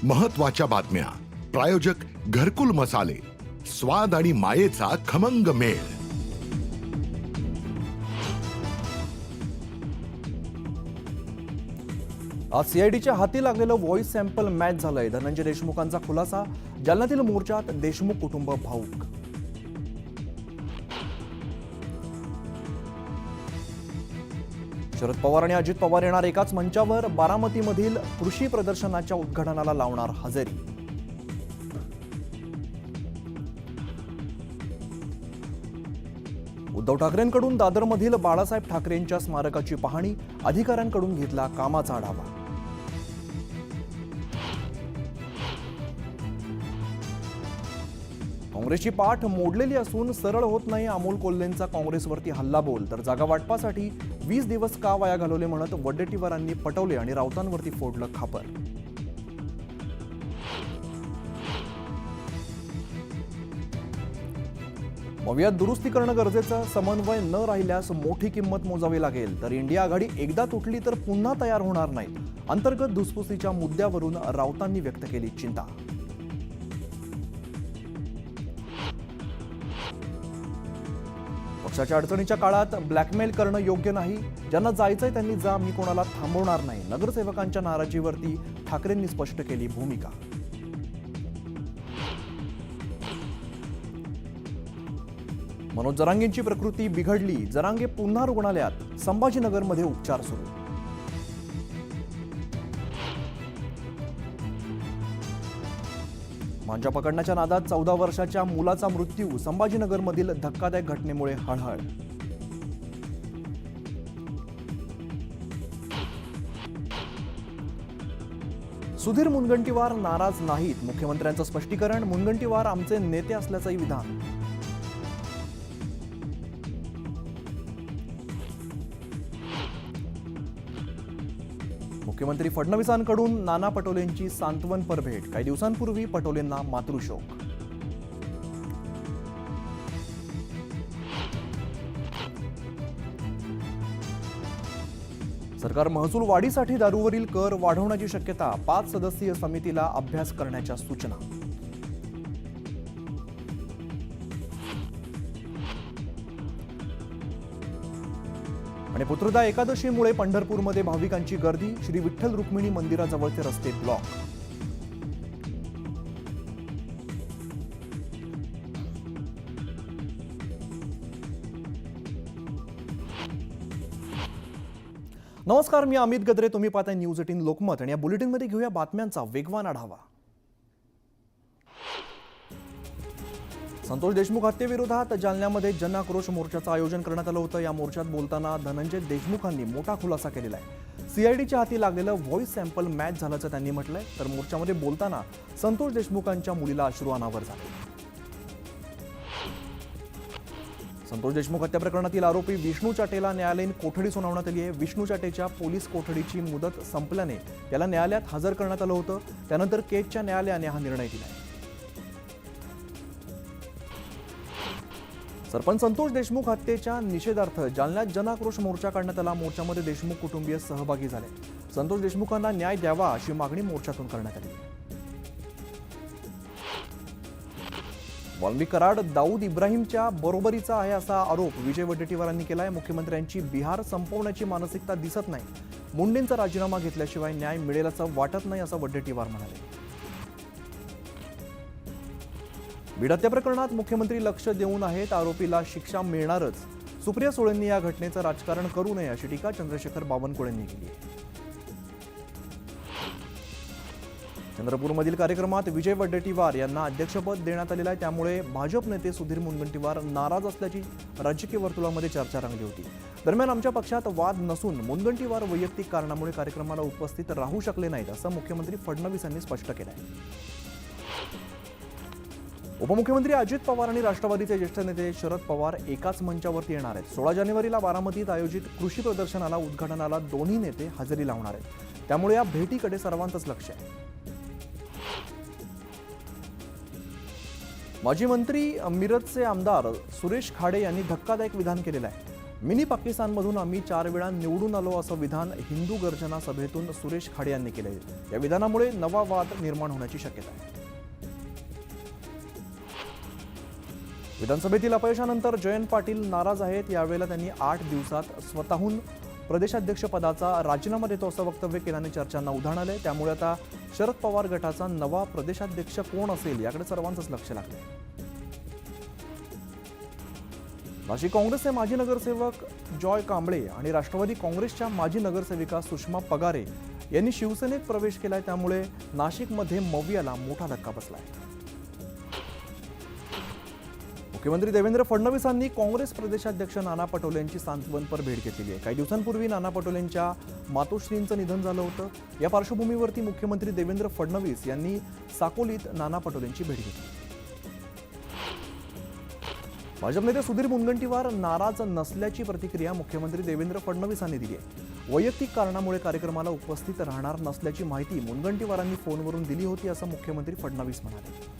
महत्त्वाच्या बातम्या, प्रायोजक घरकुल मसाले, स्वाद आणि मायेचा खमंग मेळ. आज सीआयडीच्या हाती लागलेलं व्हॉइस सॅम्पल मॅच झालंय. धनंजय देशमुखांचा खुलासा. जालन्यातील मोर्चात देशमुख कुटुंब भाऊक. शरद पवार आणि अजित पवार येणार एकाच मंचावर. बारामतीमधील कृषी प्रदर्शनाच्या उद्घाटनाला लावणार हजेरी. उद्धव ठाकरेंकडून दादरमधील बाळासाहेब ठाकरेंच्या स्मारकाची पाहणी. अधिकाऱ्यांकडून घेतला कामाचा आढावा. काँग्रेसची पाठ मोडलेली असून सरळ होत नाही. अमोल कोल्हेंचा काँग्रेसवरती हल्लाबोल. तर जागा वाटपासाठी 20 दिवस का वाया घालवले म्हणत वडेट्टीवारांनी पटवले आणि राऊतांवरती फोडलं खापर. मवियात दुरुस्ती करणं गरजेचं. समन्वय न राहिल्यास मोठी किंमत मोजावी लागेल. तर इंडिया आघाडी एकदा तुटली तर पुन्हा तयार होणार नाही. अंतर्गत धुसफुसीच्या मुद्द्यावरून राऊतांनी व्यक्त केली चिंता. पक्षाच्या अडचणीच्या काळात ब्लॅकमेल करणं योग्य नाही. ज्यांना जायचंय त्यांनी जा, मी कोणाला थांबवणार नाही. नगरसेवकांच्या नाराजीवरती ठाकरेंनी स्पष्ट केली भूमिका. मनोज जरांगेंची प्रकृती बिघडली. जरांगे पुन्हा रुग्णालयात. संभाजीनगरमध्ये उपचार सुरू. मांजा पकडण्याच्या नादात 14 वर्षाच्या मुलाचा मृत्यू. संभाजीनगरमधील धक्कादायक घटनेमुळे हळहळ. सुधीर मुनगंटीवार नाराज नाहीत. मुख्यमंत्र्यांचं स्पष्टीकरण. मुनगंटीवार आमचे नेते असल्याचंही विधान. मुख्यमंत्री फडणवीसांकडून नाना पटोलेंची सांत्वनपर भेट. काही दिवसांपूर्वी पटोलेंना मातृशोक. सरकार महसूल वाढीसाठी दारूवरील कर वाढवण्याची शक्यता. 5 सदस्यीय समितीला अभ्यास करण्याच्या सूचना. आणि पुत्रदा एकादशीमुळे पंढरपूरमध्ये भाविकांची गर्दी. श्री विठ्ठल रुक्मिणी मंदिराजवळचे रस्ते ब्लॉक. नमस्कार, मी अमित गद्रे. तुम्ही पाहताय न्यूज 18 लोकमत आणि या बुलेटिनमध्ये घेऊया बातम्यांचा वेगवान आढावा. संतोष देशमुख हत्येविरोधात जालन्यामध्ये जनआक्रोश मोर्चाचं आयोजन करण्यात आलं होतं. या मोर्चात बोलताना धनंजय देशमुखांनी मोठा खुलासा केलेला आहे. सीआयडीच्या हाती लागलेलं व्हॉइस सॅम्पल मॅच झाल्याचं त्यांनी म्हटलंय. तर मोर्चामध्ये बोलताना संतोष देशमुखांच्या मुलीला अश्रू अनावर झाले. संतोष देशमुख हत्या प्रकरणातील आरोपी विष्णू चाटेला न्यायालयीन कोठडी सुनावण्यात आली आहे. विष्णू चाटेच्या पोलीस कोठडीची मुदत संपल्याने त्याला न्यायालयात हजर करण्यात आलं होतं. त्यानंतर केजच्या न्यायालयाने हा निर्णय दिला. सरपंच संतोष देशमुख हत्येच्या निषेधार्थ जालन्यात जनआक्रोश मोर्चा काढण्यात आला. मोर्चामध्ये देशमुख कुटुंबीय सहभागी झाले. संतोष देशमुखांना न्याय द्यावा अशी मागणी मोर्चातून करण्यात आली. वाल्मिक कराड दाऊद इब्राहिमच्या बरोबरीचा आहे असा आरोप विजय वडेट्टीवारांनी केलाय. मुख्यमंत्र्यांची बिहार संपवण्याची मानसिकता दिसत नाही. मुंडेंचा राजीनामा घेतल्याशिवाय न्याय मिळेल असं वाटत नाही असं वडेट्टीवार म्हणाले. बीड हत्या प्रकरणात मुख्यमंत्री लक्ष देऊन आहेत. आरोपीला शिक्षा मिळणारच. सुप्रिया सुळेंनी या घटनेचं राजकारण करू नये अशी टीका चंद्रशेखर बावनकुळेंनी केली. चंद्रपूरमधील कार्यक्रमात विजय वडेट्टीवार यांना अध्यक्षपद देण्यात आलेलं आहे. त्यामुळे भाजप नेते सुधीर मुनगंटीवार नाराज असल्याची राजकीय वर्तुळामध्ये चर्चा रंगली होती. दरम्यान आमच्या पक्षात वाद नसून मुनगंटीवार वैयक्तिक कारणामुळे कार्यक्रमाला उपस्थित राहू शकले नाहीत असं मुख्यमंत्री फडणवीस यांनी स्पष्ट केलं आहे. उपमुख्यमंत्री अजित पवार आणि राष्ट्रवादीचे ज्येष्ठ नेते शरद पवार एकाच मंचावरती येणार आहेत. 16 जानेवारीला बारामतीत आयोजित कृषी प्रदर्शनाला उद्घाटनाला दोन्ही नेते हजेरी लावणार आहेत. त्यामुळे या भेटीकडे सर्वांचंच लक्ष आहे. माजी मंत्री मिरजचे आमदार सुरेश खाडे यांनी धक्कादायक विधान केलेलं आहे. मिनी पाकिस्तानमधून आम्ही 4 वेळा निवडून आलो असं विधान हिंदू गर्जना सभेतून सुरेश खाडे यांनी केले. या विधानामुळे नवा वाद निर्माण होण्याची शक्यता आहे. विधानसभेतील अपयशानंतर जयंत पाटील नाराज आहेत. यावेळेला त्यांनी 8 दिवसात स्वतःहून प्रदेशाध्यक्षपदाचा राजीनामा देतो असं वक्तव्य केल्याने चर्चांना उधाण आले. त्यामुळे आता शरद पवार गटाचा नवा प्रदेशाध्यक्ष कोण असेल याकडे सर्वांचंच लक्ष लागलंय. नाशिक काँग्रेसचे माजी नगरसेवक जॉय कांबळे आणि राष्ट्रवादी काँग्रेसच्या माजी नगरसेविका सुषमा पगारे यांनी शिवसेनेत प्रवेश केलाय. त्यामुळे नाशिकमध्ये मवियाला मोठा धक्का बसलाय. मुख्यमंत्री देवेंद्र फडणवीसांनी काँग्रेस प्रदेशाध्यक्ष नाना पटोले यांची सांत्वनपर भेट घेतली आहे. काही दिवसांपूर्वी नाना पटोलेंच्या मातोश्रींचं निधन झालं होतं. या पार्श्वभूमीवरती मुख्यमंत्री देवेंद्र फडणवीस यांनी साकोलीत नाना पटोलेंची भेट घेतली. भाजप नेते सुधीर मुनगंटीवार नाराज नसल्याची प्रतिक्रिया मुख्यमंत्री देवेंद्र फडणवीसांनी दिली आहे. वैयक्तिक कारणामुळे कार्यक्रमाला उपस्थित राहणार नसल्याची माहिती मुनगंटीवारांनी फोनवरून दिली होती असं मुख्यमंत्री फडणवीस म्हणाले.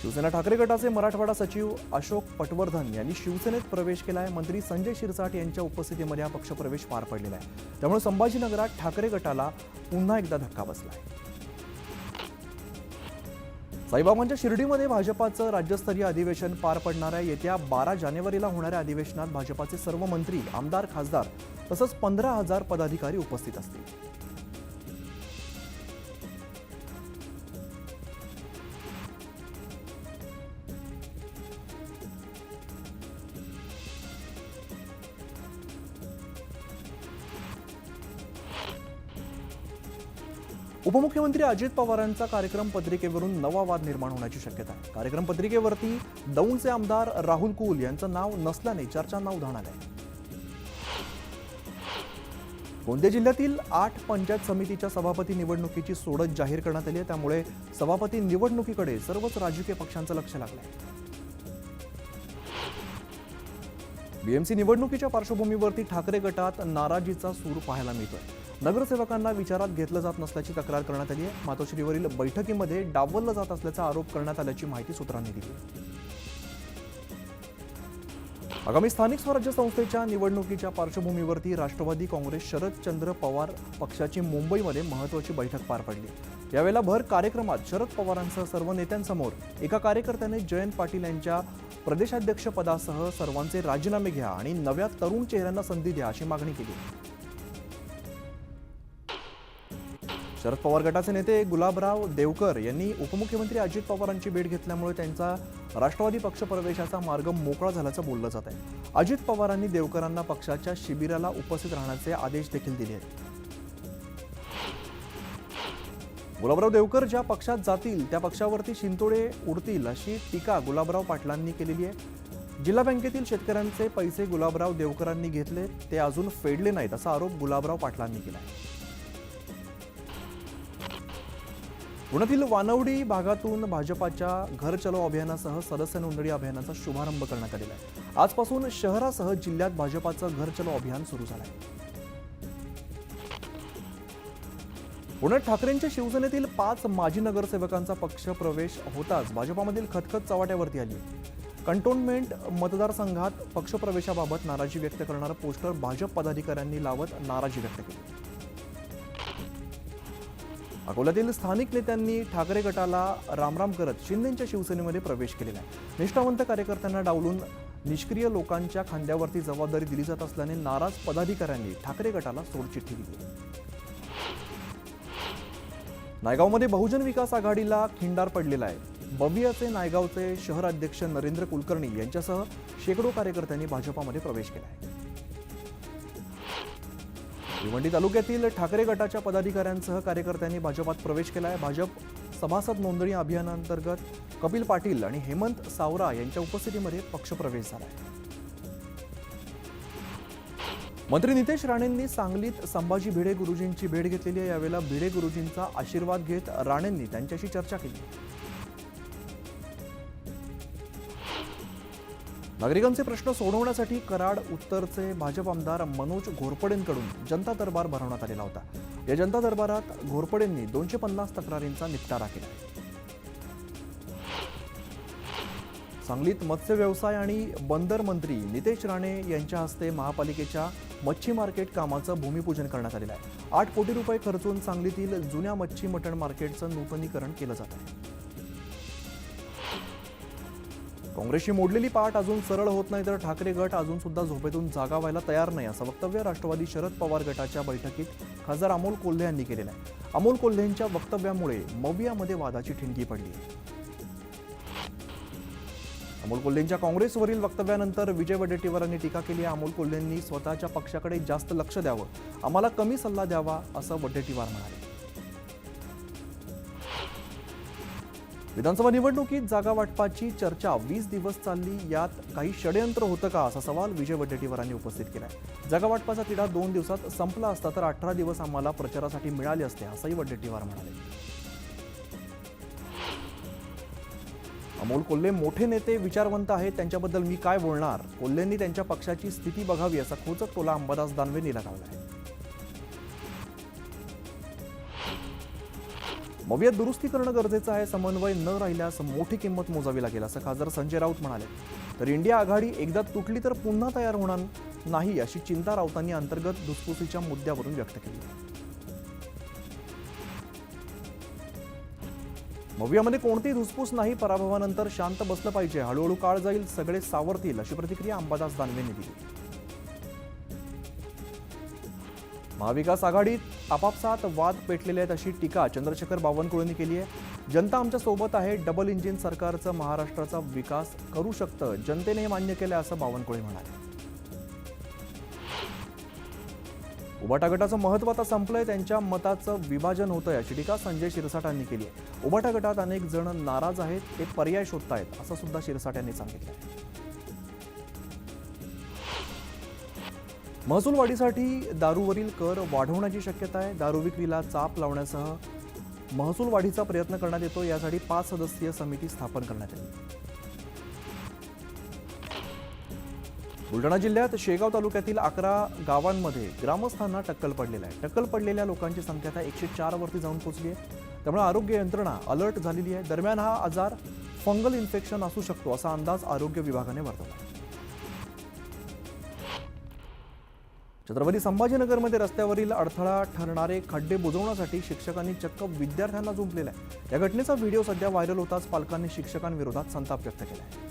शिवसेना ठाकरे गटाचे मराठवाडा सचिव अशोक पटवर्धन यांनी शिवसेनेत प्रवेश केलाय. मंत्री संजय शिरसाट यांच्या उपस्थितीमध्ये हा पक्षप्रवेश पार पडलेला आहे. त्यामुळे संभाजीनगरात ठाकरे गटाला पुन्हा एकदा धक्का बसलाय. साईबाबांच्या शिर्डीमध्ये भाजपाचं राज्यस्तरीय अधिवेशन पार पडणार आहे. येत्या 12 जानेवारीला होणाऱ्या अधिवेशनात भाजपाचे सर्व मंत्री, आमदार, खासदार तसंच 15,000 पदाधिकारी उपस्थित असतील. उपमुख्यमंत्री अजित पवारांचा कार्यक्रम पत्रिकेवरून नवा वाद निर्माण होण्याची शक्यता आहे. कार्यक्रम पत्रिकेवरती दौंडचे आमदार राहुल कुल यांचं नाव नसल्याने चर्चांना उधाण आलंय. गोंदिया जिल्ह्यातील 8 पंचायत समितीच्या सभापती निवडणुकीची सोडत जाहीर करण्यात आली आहे. त्यामुळे सभापती निवडणुकीकडे सर्वच राजकीय पक्षांचं लक्ष लागलंय. बीएमसी निवडणुकीच्या पार्श्वभूमीवरती ठाकरे गटात नाराजीचा सूर पाहायला मिळतोय. नगरसेवकांना विचारात घेतलं जात नसल्याची तक्रार करण्यात आली आहे. मातोश्रीवरील बैठकीमध्ये डावललं जात असल्याचा आरोप करण्यात आल्याची माहिती सूत्रांनी दिली. आगामी स्थानिक स्वराज्य संस्थेच्या निवडणुकीच्या पार्श्वभूमीवरती राष्ट्रवादी काँग्रेस शरदचंद्र पवार पक्षाची मुंबईमध्ये महत्त्वाची बैठक पार पडली. यावेळेला भर कार्यक्रमात शरद पवारांसह सर्व नेत्यांसमोर एका कार्यकर्त्याने जयंत पाटील यांच्या प्रदेशाध्यक्षपदासह सर्वांचे राजीनामे घ्या आणि नव्या तरुण चेहऱ्यांना संधी द्या अशी मागणी केली. शरद पवार गटाचे नेते गुलाबराव देवकर यांनी उपमुख्यमंत्री अजित पवारांची भेट घेतल्यामुळे त्यांचा राष्ट्रवादी पक्ष प्रवेशाचा मार्ग मोकळा झाल्याचं बोललं जात आहे. अजित पवारांनी देवकरांना पक्षाच्या शिबिराला उपस्थित राहण्याचे आदेश देखील दिले आहेत. गुलाबराव देवकर ज्या पक्षात जातील त्या पक्षावरती शिंतोडे उडतील अशी टीका गुलाबराव पाटलांनी केलेली आहे. जिल्हा बँकेतील शेतकऱ्यांचे पैसे गुलाबराव देवकरांनी घेतले, ते अजून फेडले नाहीत असा आरोप गुलाबराव पाटलांनी केला आहे. पुण्यातील वानवडी भागातून भाजपाच्या घर चलो अभियानासह सदस्य नोंदणी अभियानाचा शुभारंभ करण्यात आलेला आहे. आजपासून शहरासह जिल्ह्यात भाजपाचं घर चलो अभियान सुरू झालं आहे. पुण्यात ठाकरेंच्या शिवसेनेतील 5 माजी नगरसेवकांचा पक्ष प्रवेश होताच भाजपामधील खतखत चव्हाट्यावरती आली. कंटोन्मेंट मतदारसंघात पक्षप्रवेशाबाबत नाराजी व्यक्त करणारं पोस्टर भाजप पदाधिकाऱ्यांनी लावत नाराजी व्यक्त केली. अकोल्यातील स्थानिक नेत्यांनी ठाकरे गटाला रामराम करत शिंदेंच्या शिवसेनेमध्ये प्रवेश केलेला आहे. निष्ठावंत कार्यकर्त्यांना डावलून निष्क्रिय लोकांच्या खांद्यावरती जबाबदारी दिली जात असल्याने नाराज पदाधिकाऱ्यांनी ठाकरे गटाला सोडचिठ्ठी दिली. नायगावमध्ये बहुजन विकास आघाडीला खिंडार पडलेला आहे. बवियाचे नायगावचे शहर अध्यक्ष नरेंद्र कुलकर्णी यांच्यासह शेकडो कार्यकर्त्यांनी भाजपामध्ये प्रवेश केला आहे. भिवंडी तालुक्यातील ठाकरे गटाच्या पदाधिकाऱ्यांसह कार्यकर्त्यांनी भाजपात प्रवेश केला आहे. भाजप सभासद नोंदणी अभियानांतर्गत कपिल पाटील आणि हेमंत सावरा यांच्या उपस्थितीमध्ये पक्षप्रवेश झाला आहे. मंत्री नितेश राणेंनी सांगलीत संभाजी भिडे गुरुजींची भेट घेतलेली आहे. यावेळेला भिडे गुरुजींचा आशीर्वाद घेत राणेंनी त्यांच्याशी चर्चा केली. नागरिकांचे प्रश्न सोडवण्यासाठी कराड उत्तरचे भाजप आमदार मनोज घोरपडेंकडून जनता दरबार भरवण्यात आलेला होता. या जनता दरबारात घोरपडेंनी 250 तक्रारींचा निपटारा केला. सांगलीत मत्स्य व्यवसाय आणि बंदर मंत्री नितेश राणे यांच्या हस्ते महापालिकेच्या मच्छी मार्केट कामाचं भूमिपूजन करण्यात आलेलं आहे. 8 कोटी रुपये खर्चून सांगलीतील जुन्या मच्छी मटण मार्केटचं नूतनीकरण केलं जात आहे. काँग्रेसची मोडलेली पाठ अजून सरळ होत नाही तर ठाकरे गट अजून सुद्धा झोपेतून जागा व्हायला तयार नाही असं वक्तव्य राष्ट्रवादी शरद पवार गटाच्या बैठकीत खासदार अमोल कोल्हे यांनी केलेलं आहे. अमोल कोल्हेंच्या वक्तव्यामुळे मवियामध्ये वादाची ठिणगी पडली आहे. अमोल कोल्हेंच्या काँग्रेसवरील वक्तव्यानंतर विजय वडेट्टीवारांनी टीका केली आहे. अमोल कोल्हेंनी स्वतःच्या पक्षाकडे जास्त लक्ष द्यावं, आम्हाला कमी सल्ला द्यावा असं वडेट्टीवार म्हणाले. विधानसभा निवडणुकीत जागा वाटपाची चर्चा 20 दिवस चालली, यात काही षडयंत्र होतं का असा सवाल विजय वडेट्टीवारांनी उपस्थित केलाय. जागा वाटपाचा तिढा 2 दिवसात संपला असता तर 18 दिवस आम्हाला प्रचारासाठी मिळाले असते असंही वडेट्टीवार म्हणाले. अमोल कोल्हे मोठे नेते, विचारवंत आहेत, त्यांच्याबद्दल मी काय बोलणार. कोल्हेंनी त्यांच्या पक्षाची स्थिती बघावी असा खोचक टोला अंबादास दानवेंनी लगावला आहे. मवियात दुरुस्ती करणं गरजेचं आहे, समन्वय न राहिल्यास मोठी किंमत मोजावी लागेल असं खासदार संजय राऊत म्हणाले. तर इंडिया आघाडी एकदा तुटली तर पुन्हा तयार होणार नाही अशी चिंता राऊतांनी अंतर्गत धुसफुसीच्या मुद्द्यावरून व्यक्त केली. मवियामध्ये कोणतीही धुसफूस नाही, पराभवानंतर शांत बसलं पाहिजे, हळूहळू काळ जाईल, सगळे सावरतील अशी प्रतिक्रिया अंबादास दानवेंनी दिली. महाविकास आघाडीत आपापसात वाद पेटलेले आहेत अशी टीका चंद्रशेखर बावनकुळेंनी केली आहे. जनता आमच्या सोबत आहे, डबल इंजिन सरकारचं महाराष्ट्राचा विकास करू शकतं, जनतेने हे मान्य केलं असं बावनकुळे म्हणाले. उबाटा गटाचं महत्त्व आता संपलंय, त्यांच्या मताचं विभाजन होतंय अशी टीका संजय शिरसाटांनी केली आहे. उबाटा गटात अनेक जण नाराज आहेत, ते पर्याय शोधतायत असं सुद्धा शिरसाट यांनी सांगितलंय. महसूल वाढीसाठी दारूवरील कर वाढवण्याची शक्यता आहे. दारू विक्रीला चाप लावण्यासह महसूल वाढीचा प्रयत्न करण्यात येतो. यासाठी 5 सदस्यीय समिती स्थापन करण्यात आली. बुलढाणा जिल्ह्यात शेगाव तालुक्यातील 11 गावांमध्ये ग्रामस्थांना टक्कल पडलेला आहे. टक्कल पडलेल्या लोकांची संख्या आता 104 वरती जाऊन पोहोचली आहे. त्यामुळे आरोग्य यंत्रणा अलर्ट झालेली आहे. दरम्यान हा आजार फंगल इन्फेक्शन असू शकतो असा अंदाज आरोग्य विभागाने वर्तवला. छत्रपती संभाजीनगरमध्ये रस्त्यावरील अडथळा ठरणारे खड्डे बुजवण्यासाठी शिक्षकांनी चक्क विद्यार्थ्यांना जुंपलेला आहे. या घटनेचा व्हिडिओ सध्या व्हायरल होताच पालकांनी शिक्षकांविरोधात संताप व्यक्त केला आहे.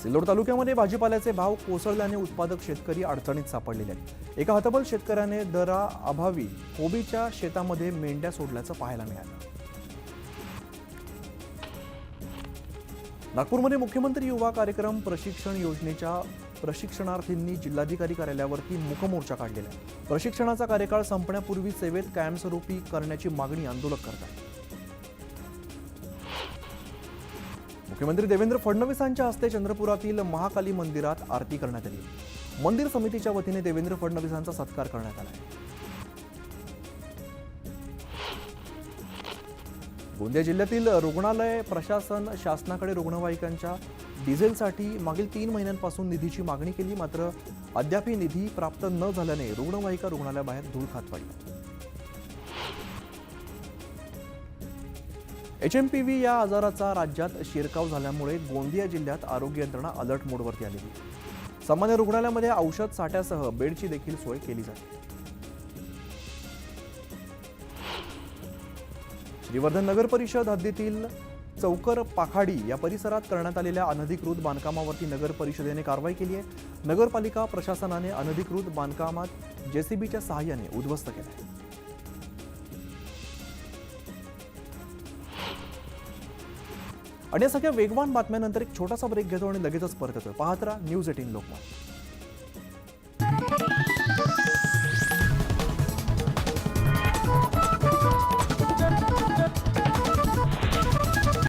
सिल्लोड तालुक्यामध्ये भाजीपाल्याचे भाव कोसळल्याने उत्पादक शेतकरी अडचणीत सापडलेले आहेत. एका हतबल शेतकऱ्याने दराअभावी कोबीच्या शेतामध्ये मेंढ्या सोडल्याचं पाहायला मिळालं. नागपूरमध्ये मुख्यमंत्री युवा कार्यक्रम प्रशिक्षण योजनेच्या प्रशिक्षणार्थींनी जिल्हाधिकारी कार्यालयावरती मूकमोर्चा काढलेला आहे. प्रशिक्षणाचा कार्यकाळ संपण्यापूर्वी सेवेत कायमस्वरूपी करण्याची मागणी आंदोलक करतात. मुख्यमंत्री देवेंद्र फडणवीसांच्या हस्ते चंद्रपुरातील महाकाली मंदिरात आरती करण्यात आली. मंदिर समितीच्या वतीने देवेंद्र फडणवीसांचा सत्कार करण्यात आला. गोंदिया जिल्ह्यातील रुग्णालय प्रशासन शासनाकडे रुग्णवाहिकांच्या डिझेलसाठी मागील 3 महिन्यांपासून निधीची मागणी केली, मात्र अद्याप निधी प्राप्त न झाल्याने रुग्णवाहिका रुग्णालयाबाहेर धूळ खात पडल्या. HMPV या आजाराचा राज्यात शिरकाव झाल्यामुळे गोंदिया जिल्ह्यात आरोग्य यंत्रणा अलर्ट मोडवरती आलेली. सामान्य रुग्णालयामध्ये औषध साठ्यासह बेडची देखील सोय केली जाते. श्रीवर्धन नगर परिषद हद्दीतील चौकर पाखाडी या परिसरात करण्यात आलेल्या अनधिकृत बांधकामावरती नगर परिषदेने कारवाई केली आहे. नगरपालिका प्रशासनाने अनधिकृत बांधकामात JCBच्या सहाय्याने उद्ध्वस्त केलं आहे. आणि या सगळ्या वेगवान बातम्यांनंतर एक छोटासा ब्रेक घेतो आणि लगेचच परत येतो. पाहत राहा न्यूज 18 लोकमत.